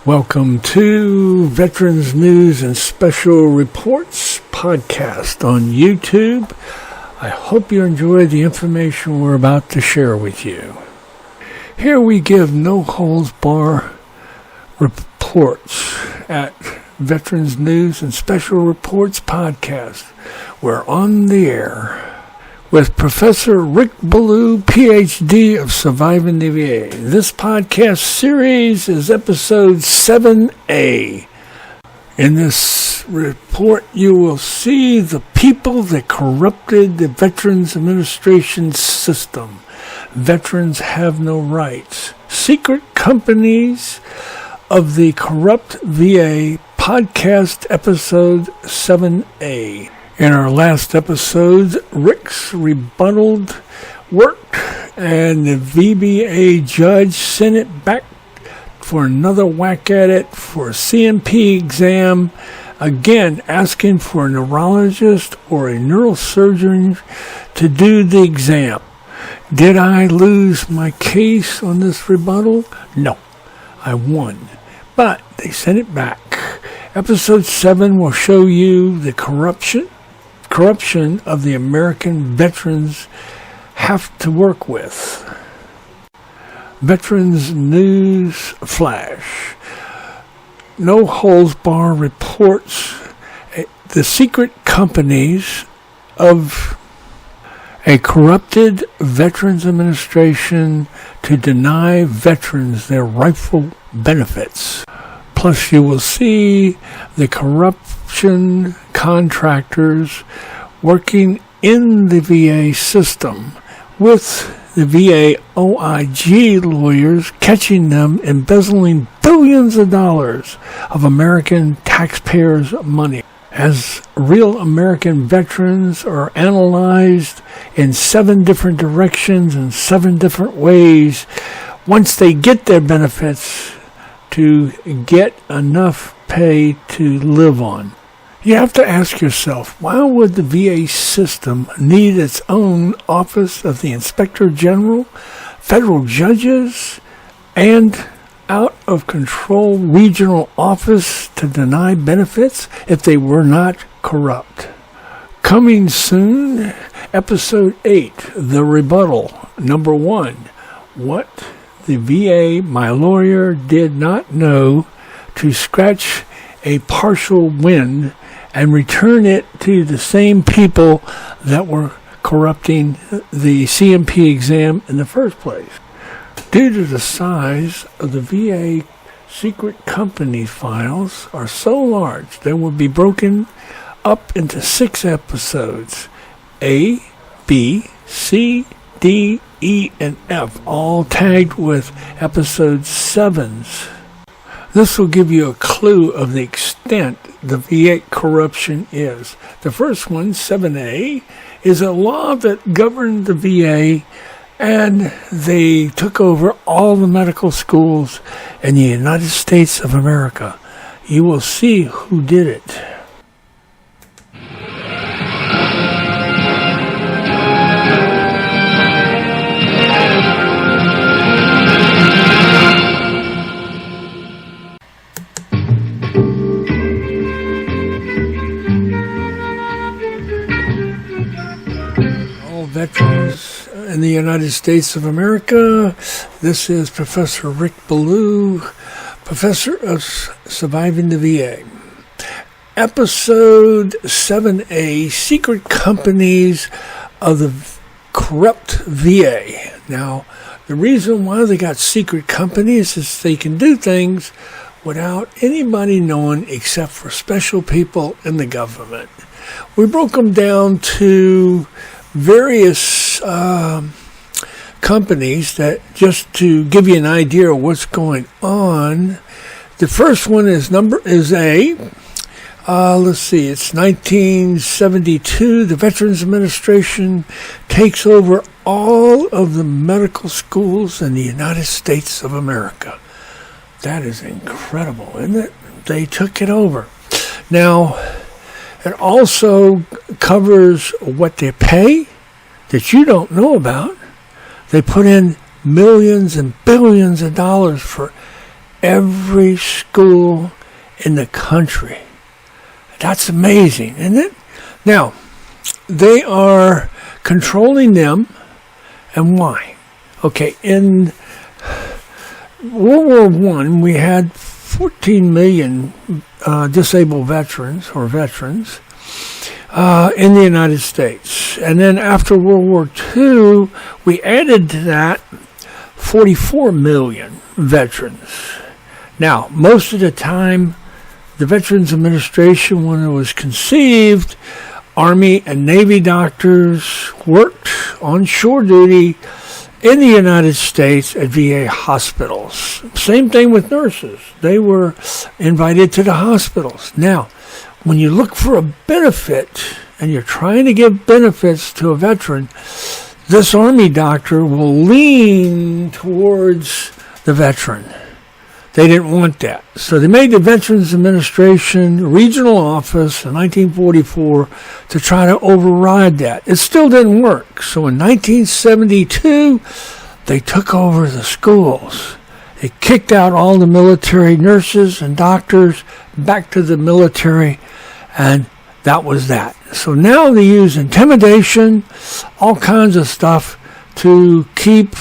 Welcome to Veterans News and Special Reports podcast on YouTube. I hope you enjoy the information we're about to share with you. Here we give no-holds-bar reports at Veterans News and Special Reports podcast. We're on the air with Professor Rick Ballou, PhD of Surviving the VA. This podcast series is episode 7A. In this report, you will see the people that corrupted the Veterans Administration system. Veterans have no rights. Secret companies of the corrupt VA, podcast episode 7A. In our last episode, Rick's rebuttal worked, and the VBA judge sent it back for another whack at it for a CMP exam, again asking for a neurologist or a neurosurgeon to do the exam. Did I lose my case on this rebuttal? No, I won, but they sent it back. Episode 7 will show you the corruption of the American veterans have to work with. Veterans News Flash. No Holds Bar reports the secret companies of a corrupted Veterans Administration to deny veterans their rightful benefits. Plus, you will see the corruption contractors working in the VA system with the VA OIG lawyers catching them embezzling billions of dollars of American taxpayers' money. As real American veterans are analyzed in 7 different directions and 7 different ways, once they get their benefits, to get enough pay to live on. You have to ask yourself, why would the VA system need its own Office of the Inspector General, federal judges, and out-of-control regional office to deny benefits if they were not corrupt? Coming soon, Episode 8, The Rebuttal. Number 1, what the VA, my lawyer, did not know to scratch a partial win and return it to the same people that were corrupting the CMP exam in the first place. Due to the size of the VA secret company files are so large, they will be broken up into 6 episodes. A, B, C, D, E, and F, all tagged with episode 7s. This will give you a clue of the extent the VA corruption is. The first one, 7A, is a law that governed the VA, and they took over all the medical schools in the United States of America. You will see who did it. Veterans in the United States of America. This is Professor Rick Ballou, Professor of Surviving the VA. Episode 7A, Secret Companies of the Corrupt VA. Now, the reason why they got secret companies is they can do things without anybody knowing except for special people in the government. We broke them down to various companies that, just to give you an idea of what's going on. The first one is A. Let's see, it's 1972. The Veterans Administration takes over all of the medical schools in the United States of America. That is incredible, isn't it? They took it over. Now, it also covers what they pay that you don't know about. They put in millions and billions of dollars for every school in the country. That's amazing, isn't it? Now, they are controlling them, and why? Okay, in World War I, we had 14 million disabled veterans in the United States. And then after World War II, we added to that 44 million veterans. Now, most of the time, the Veterans Administration, when it was conceived, Army and Navy doctors worked on shore duty in the United States at VA hospitals. Same thing with nurses. They were invited to the hospitals. Now, when you look for a benefit and you're trying to give benefits to a veteran, this Army doctor will lean towards the veteran. They didn't want that. So they made the Veterans Administration regional office in 1944 to try to override that. It still didn't work. So in 1972, they took over the schools. They kicked out all the military nurses and doctors back to the military, and that was that. So now they use intimidation, all kinds of stuff to keep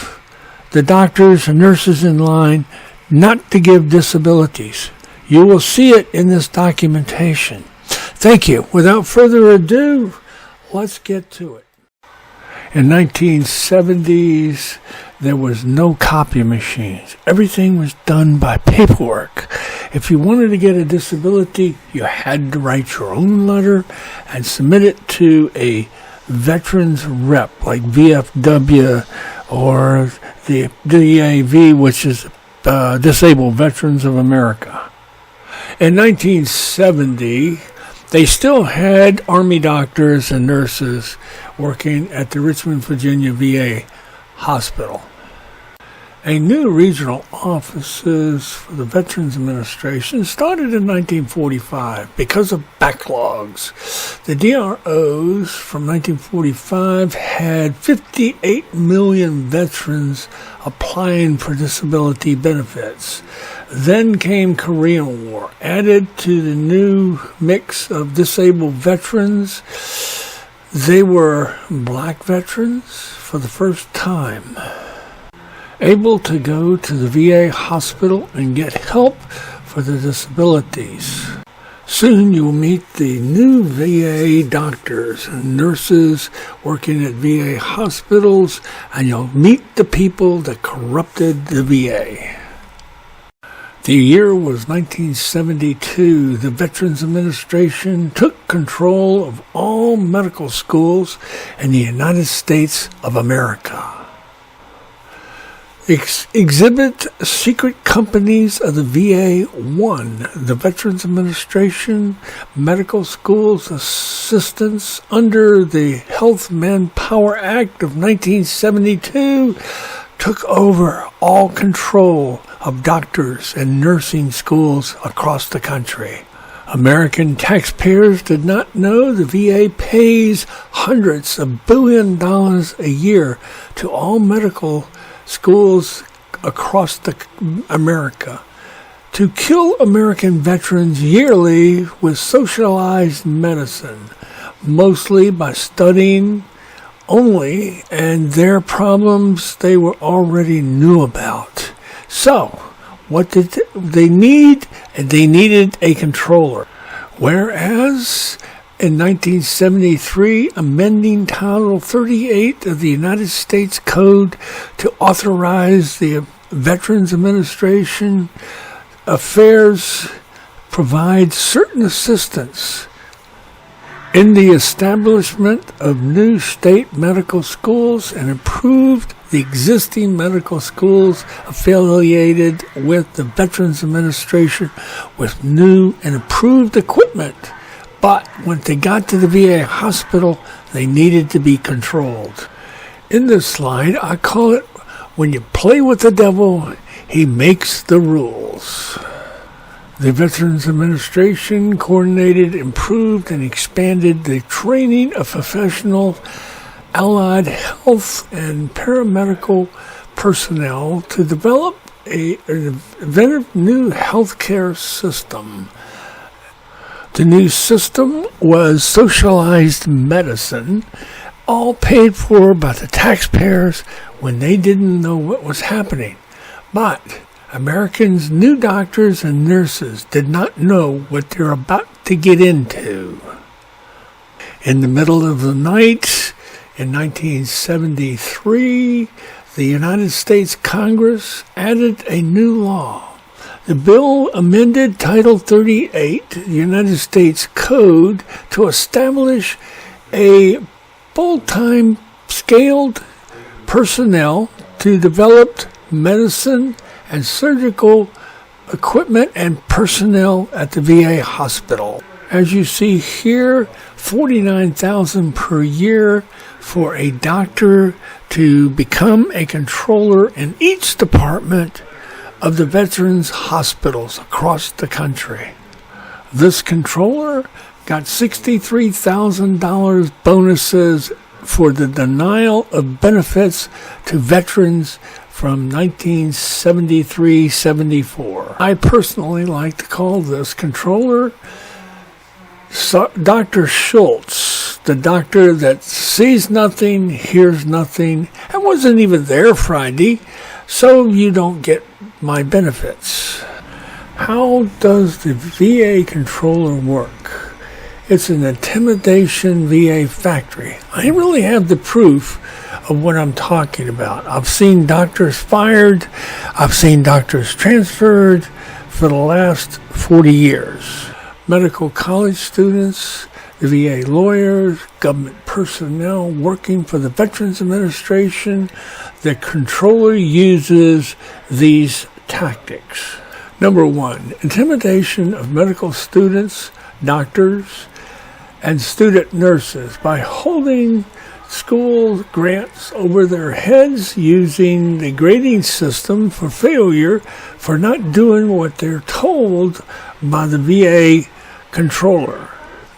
the doctors and nurses in line, not to give disabilities. You will see it in this documentation. Thank you. Without further ado, let's get to it. In 1970s, there was no copy machines. Everything was done by paperwork. If you wanted to get a disability, you had to write your own letter and submit it to a veterans rep like VFW or the DAV, which is Disabled Veterans of America. In 1970, they still had Army doctors and nurses working at the Richmond, Virginia VA hospital. A new regional offices for the Veterans Administration started in 1945 because of backlogs. The DROs from 1945 had 58 million veterans applying for disability benefits. Then came Korean War, added to the new mix of disabled veterans. They were black veterans for the first time, able to go to the VA hospital and get help for their disabilities. Soon you will meet the new VA doctors and nurses working at VA hospitals, and you'll meet the people that corrupted the VA. The year was 1972. The Veterans Administration took control of all medical schools in the United States of America. Exhibit Secret Companies of the VA 1. The Veterans Administration Medical Schools Assistance under the Health Manpower Act of 1972 took over all control of doctors and nursing schools across the country. American taxpayers did not know the VA pays hundreds of billions of dollars a year to all medical schools across America to kill American veterans yearly with socialized medicine, mostly by studying only, and their problems they were already knew about. So, what did they need? They needed a controller. Whereas in 1973, amending Title 38 of the United States Code to authorize the Veterans Administration affairs provide certain assistance in the establishment of new state medical schools and improved the existing medical schools affiliated with the Veterans Administration with new and improved equipment. But when they got to the VA hospital, they needed to be controlled. In this slide, I call it, when you play with the devil, he makes the rules. The Veterans Administration coordinated, improved, and expanded the training of professional allied health and paramedical personnel to develop an inventive new healthcare system. The new system was socialized medicine, all paid for by the taxpayers when they didn't know what was happening. But Americans, new doctors and nurses, did not know what they're about to get into. In the middle of the night, in 1973, the United States Congress added a new law. The bill amended Title 38, the United States Code, to establish a full-time scaled personnel to develop medicine and surgical equipment and personnel at the VA hospital. As you see here, $49,000 per year for a doctor to become a controller in each department of the veterans hospitals across the country. This controller got $63,000 bonuses for the denial of benefits to veterans from 1973-74. I personally like to call this controller Dr. Schultz, the doctor that sees nothing, hears nothing, and wasn't even there Friday, so you don't get my benefits. How does the VA controller work? It's an intimidation VA factory. I really have the proof of what I'm talking about. I've seen doctors fired. I've seen doctors transferred for the last 40 years. Medical college students, the VA lawyers, government personnel working for the Veterans Administration, the controller uses these tactics. Number one, intimidation of medical students, doctors, and student nurses by holding school grants over their heads, using the grading system for failure for not doing what they're told by the VA controller.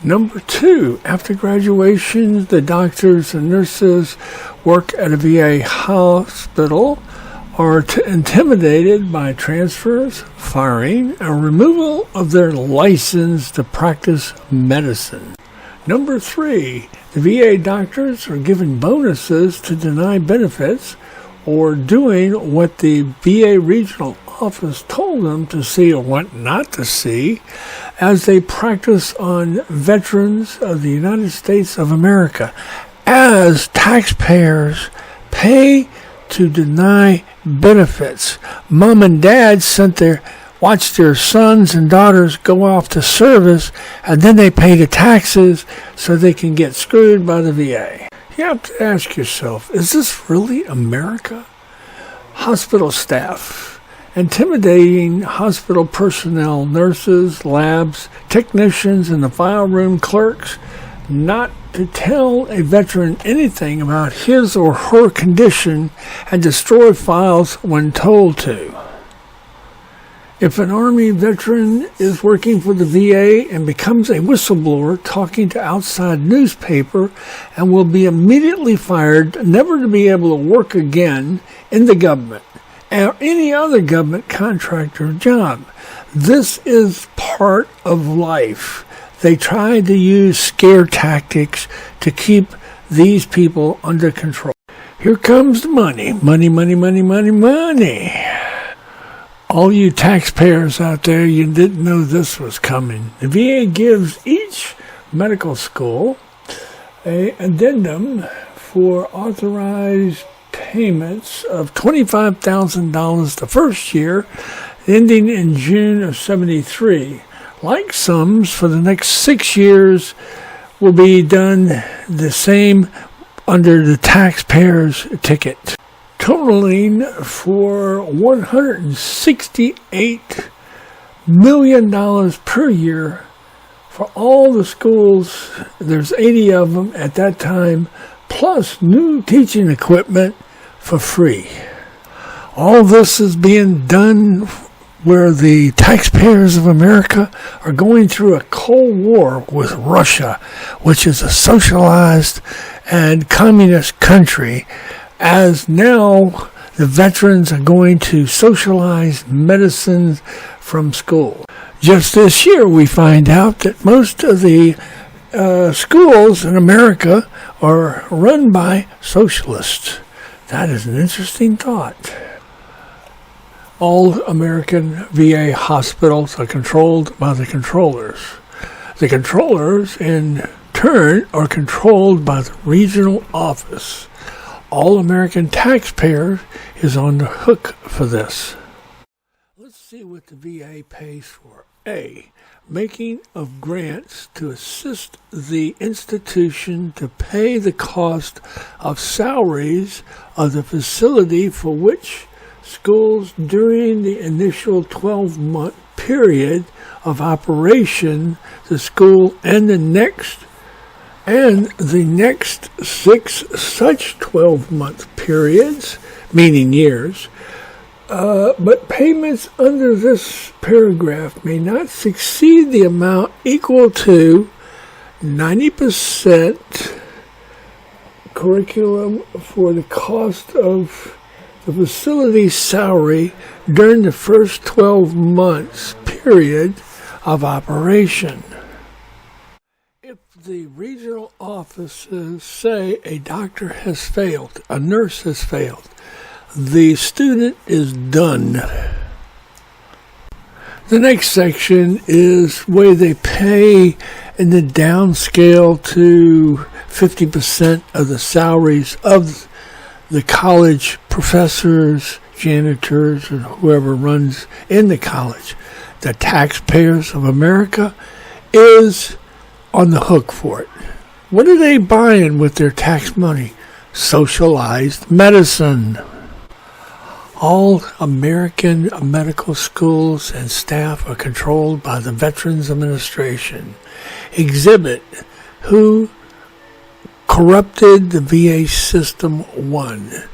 Number two, after graduation, the doctors and nurses work at a VA hospital are intimidated by transfers, firing, and removal of their license to practice medicine. Number three, the VA doctors are given bonuses to deny benefits or doing what the VA regional office told them to see or what not to see as they practice on veterans of the United States of America, as taxpayers pay to deny benefits. Mom and dad watched their sons and daughters go off to service, and then they pay the taxes so they can get screwed by the VA. You have to ask yourself, is this really America? Hospital staff intimidating hospital personnel, nurses, labs, technicians, and the file room clerks not to tell a veteran anything about his or her condition and destroy files when told to. If an Army veteran is working for the VA and becomes a whistleblower talking to outside newspaper and will be immediately fired, never to be able to work again in the government or any other government contractor job. This is part of life. They try to use scare tactics to keep these people under control. Here comes the money. Money, money, money, money, money. All you taxpayers out there, you didn't know this was coming. The VA gives each medical school an addendum for authorized payments of $25,000 the first year, ending in June of 73. Like sums for the next 6 years will be done the same under the taxpayer's ticket, totaling for $168 million per year for all the schools. There's 80 of them at that time, plus new teaching equipment for free. All this is being done where the taxpayers of America are going through a Cold War with Russia, which is a socialized and communist country, as now the veterans are going to socialize medicine from school. Just this year, we find out that most of the schools in America are run by socialists. That is an interesting thought. All American VA hospitals are controlled by the controllers. The controllers, in turn, are controlled by the regional office. All American taxpayers is on the hook for this. Let's see what the VA pays for. A. Making of grants to assist the institution to pay the cost of salaries of the facility for which schools during the initial 12-month period of operation, the school and the next 6 such 12-month periods, meaning years, but payments under this paragraph may not exceed the amount equal to 90% curriculum for the cost of the facility's salary during the first 12 months period of operation. If the regional offices say a doctor has failed, a nurse has failed, the student is done. The next section is where they pay in the downscale to 50% of the salaries of the college professors, janitors, and whoever runs in the college. The taxpayers of America is on the hook for it. What are they buying with their tax money? Socialized medicine. All American medical schools and staff are controlled by the Veterans Administration. Exhibit: who corrupted the VA system? 1.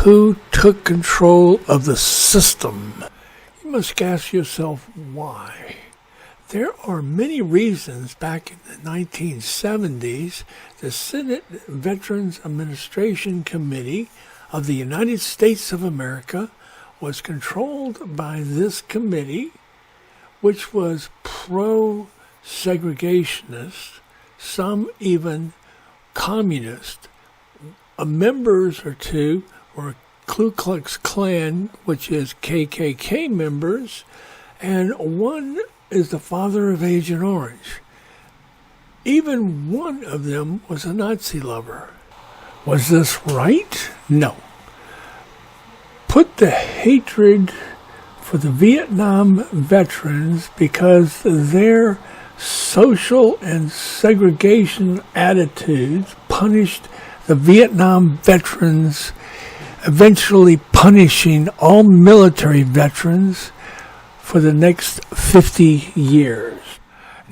Who took control of the system? You must ask yourself why. There are many reasons. Back in the 1970s, the Senate Veterans Administration Committee of the United States of America was controlled by this committee, which was pro-segregationist, some even communist. Members or two were Ku Klux Klan, which is KKK members, and one is the father of Agent Orange. Even one of them was a Nazi lover. Was this right? No. Put the hatred for the Vietnam veterans because their social and segregation attitudes punished the Vietnam veterans, eventually punishing all military veterans for the next 50 years.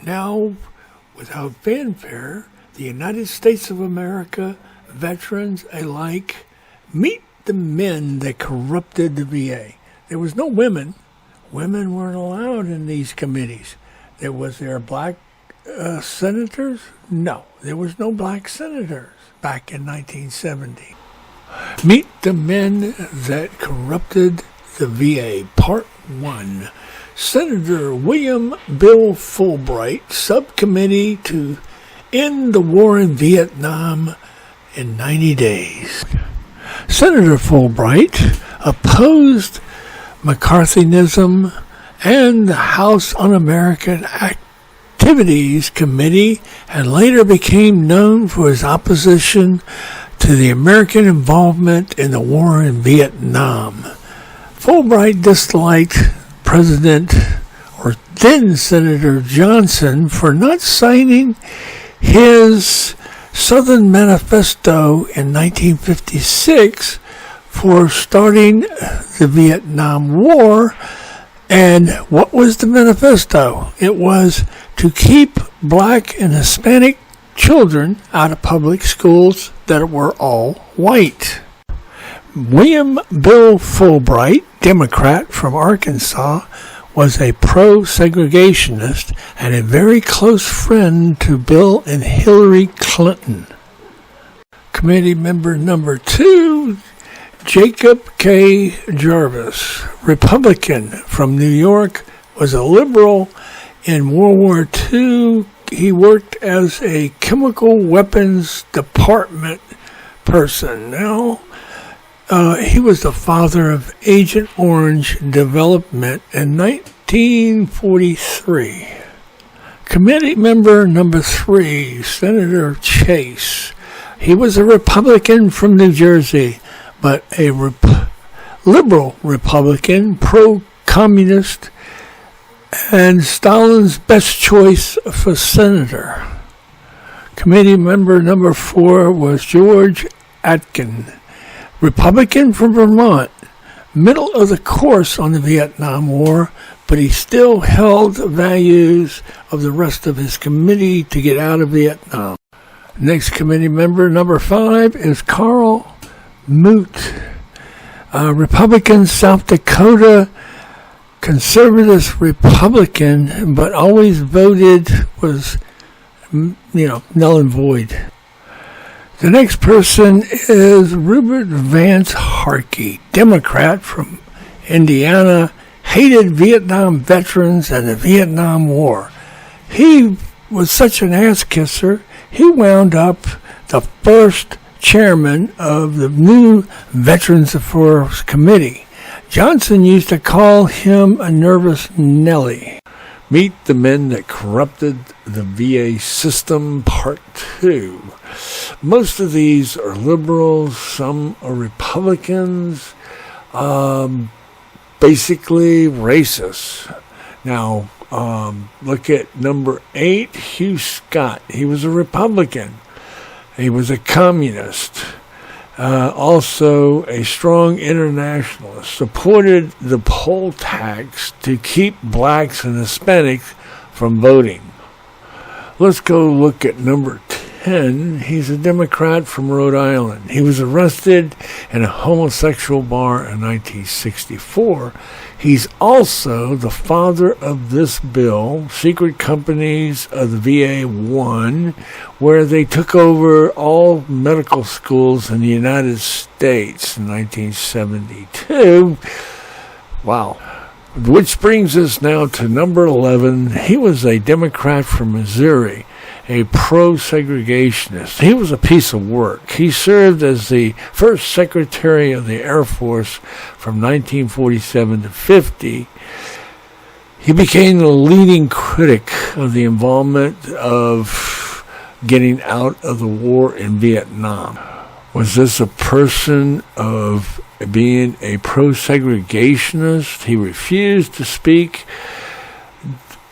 Now, without fanfare, the United States of America veterans alike meet the men that corrupted the VA. There was no women. Women weren't allowed in these committees. Was there black senators? No, there was no black senators back in 1970. Meet the men that corrupted the VA, Part 1. Senator William Bill Fulbright, Subcommittee to End the War in Vietnam in 90 days. Senator Fulbright opposed McCarthyism and the House Un-American Activities Committee, and later became known for his opposition to the American involvement in the war in Vietnam. Fulbright disliked President or then Senator Johnson for not signing his Southern Manifesto in 1956 for starting the Vietnam War. And what was the manifesto? It was to keep black and Hispanic children out of public schools that were all white. William Bill Fulbright, Democrat from Arkansas, was a pro-segregationist and a very close friend to Bill and Hillary Clinton. Committee member number 2, Jacob K. Jarvis, Republican from New York, was a liberal in World War II. He worked as a chemical weapons department person. Now, he was the father of Agent Orange development in 1943. Committee member number 3, Senator Chase. He was a Republican from New Jersey, but a liberal Republican, pro-communist, and Stalin's best choice for senator. Committee member number 4 was George Atkin, Republican from Vermont, middle of the course on the Vietnam War, but he still held the values of the rest of his committee to get out of Vietnam. Next committee member, number 5, is Carl Moot, Republican, South Dakota, conservative Republican, but always voted was, null and void. The next person is Rupert Vance Harkey, Democrat from Indiana, hated Vietnam veterans and the Vietnam War. He was such an ass kisser, he wound up the first chairman of the new Veterans Affairs Committee. Johnson used to call him a nervous Nelly. Meet the Men That Corrupted the VA System, Part 2. Most of these are liberals, some are Republicans, basically racist. Now, look at number 8, Hugh Scott. He was a Republican. He was a communist. Also a strong internationalist, supported the poll tax to keep blacks and Hispanics from voting. Let's go look at number 10. He's a Democrat from Rhode Island. He was arrested in a homosexual bar in 1964. He's also the father of this bill, Secret Companies of the VA-1, where they took over all medical schools in the United States in 1972. Wow. Which brings us now to number 11. He was a Democrat from Missouri, a pro-segregationist. He was a piece of work. He served as the first Secretary of the Air Force from 1947 to 50. He became the leading critic of the involvement of getting out of the war in Vietnam. Was this a person of being a pro-segregationist? He refused to speak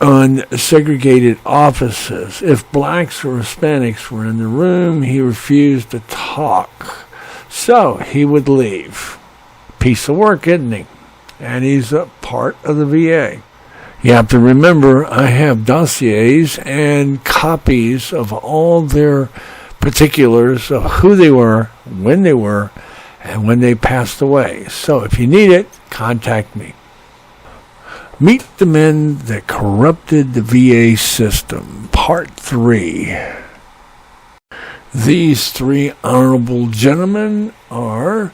on segregated offices. If blacks or Hispanics were in the room, he refused to talk. So he would leave. Piece of work, isn't he? And he's a part of the VA. You have to remember, I have dossiers and copies of all their particulars of who they were, and when they passed away. So if you need it, contact me. Meet the Men That Corrupted the VA System, Part 3. These 3 honorable gentlemen are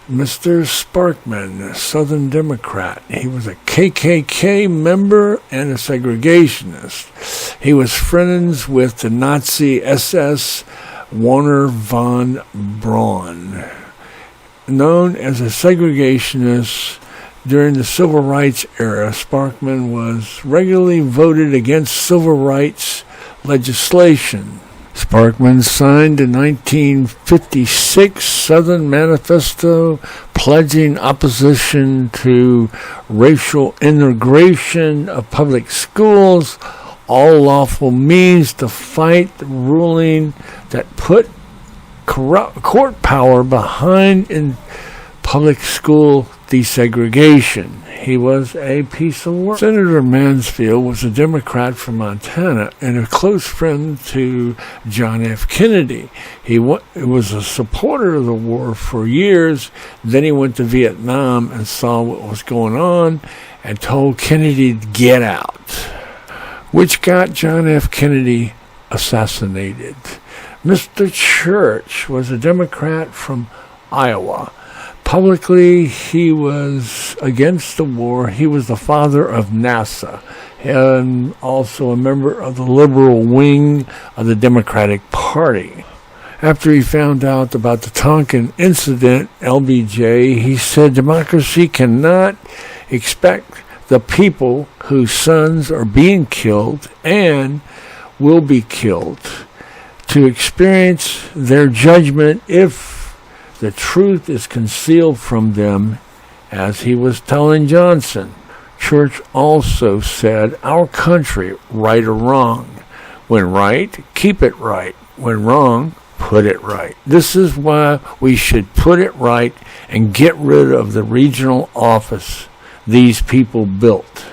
Mr. Sparkman, a Southern Democrat. He was a KKK member and a segregationist. He was friends with the Nazi SS Wernher von Braun. Known as a segregationist, during the Civil Rights era, Sparkman was regularly voted against civil rights legislation. Sparkman signed the 1956 Southern Manifesto pledging opposition to racial integration of public schools, all lawful means to fight the ruling that put court power behind in public school desegregation. He was a piece of work. Senator Mansfield was a Democrat from Montana and a close friend to John F. Kennedy. He was a supporter of the war for years. Then he went to Vietnam and saw what was going on and told Kennedy to get out, which got John F. Kennedy assassinated. Mr. Church was a Democrat from Iowa, Publicly, he was against the war. He was the father of NASA and also a member of the liberal wing of the Democratic Party. After he found out about the Tonkin incident, LBJ, he said democracy cannot expect the people whose sons are being killed and will be killed to experience their judgment if the truth is concealed from them, as he was telling Johnson. Church also said, our country, right or wrong. When right, keep it right. When wrong, put it right. This is why we should put it right and get rid of the regional office these people built.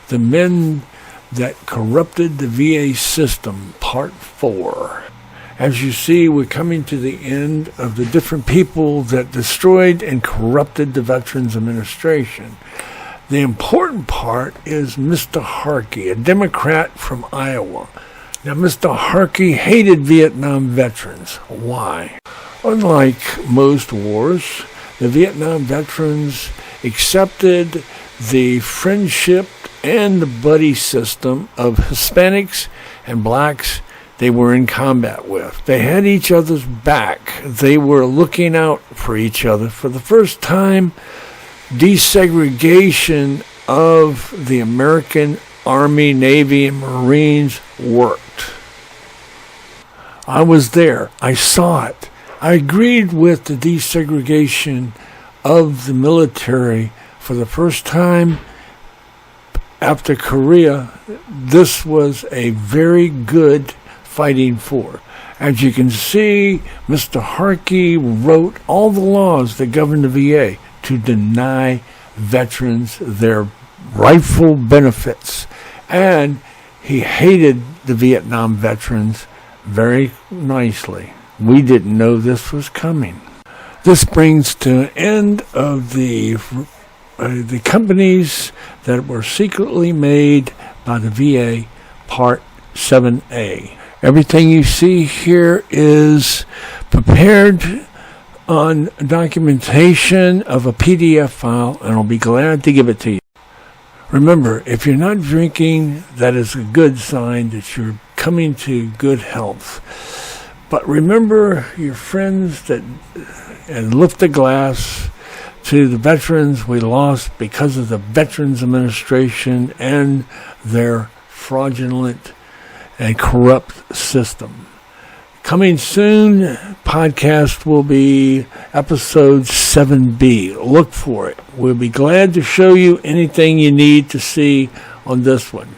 The men that corrupted the VA system, Part 4. As you see, we're coming to the end of the different people that destroyed and corrupted the Veterans Administration. The important part is Mr. Harkey, a Democrat from Iowa. Now, Mr. Harkey hated Vietnam veterans. Why? Unlike most wars, the Vietnam veterans accepted the friendship and the buddy system of Hispanics and blacks they were in combat with. They had each other's back. They were looking out for each other. For the first time, desegregation of the American Army, Navy, and Marines worked. I was there. I saw it. I agreed with the desegregation of the military for the first time after Korea. This was a very good fighting for. As you can see, Mr. Harkey wrote all the laws that govern the VA to deny veterans their rightful benefits. And he hated the Vietnam veterans very nicely. We didn't know this was coming. This brings to an end of the companies that were secretly made by the VA, Part 7A. Everything you see here is prepared on documentation of a PDF file, and I'll be glad to give it to you. Remember, if you're not drinking, that is a good sign that you're coming to good health. But remember your friends and lift a glass to the veterans we lost because of the Veterans Administration and their fraudulent and corrupt system. Coming soon, podcast will be episode 7B. Look for it. We'll be glad to show you anything you need to see on this one.